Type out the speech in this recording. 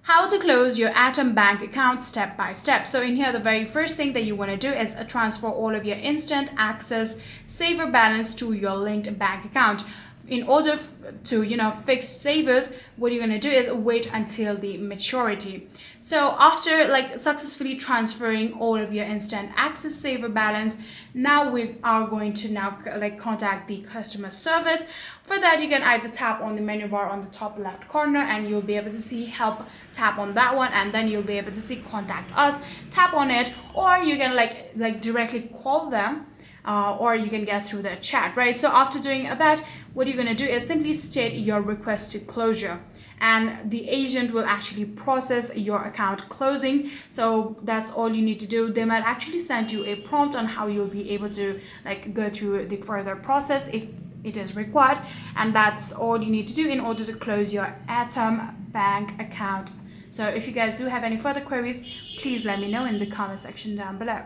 How to close your Atom bank account step by step. So in here, the very first thing that you want to do is transfer all of your instant access saver balance to your linked bank account. In order to fix savers, what you're going to do is wait until the maturity. So after successfully transferring all of your instant access saver balance, now we are going to contact the customer service. For that, you can either tap on the menu bar on the top left corner and you'll be able to see help. Tap on that one and then you'll be able to see contact us. Tap on it, or you can directly call them. Or you can get through the chat, right? So after doing that, what you're going to do is simply state your request to closure, and the agent will actually process your account closing. So that's all you need to do. They might actually send you a prompt on how you'll be able to go through the further process if it is required, and that's all you need to do in order to close your Atom bank account. So if you guys do have any further queries, please let me know in the comment section down below.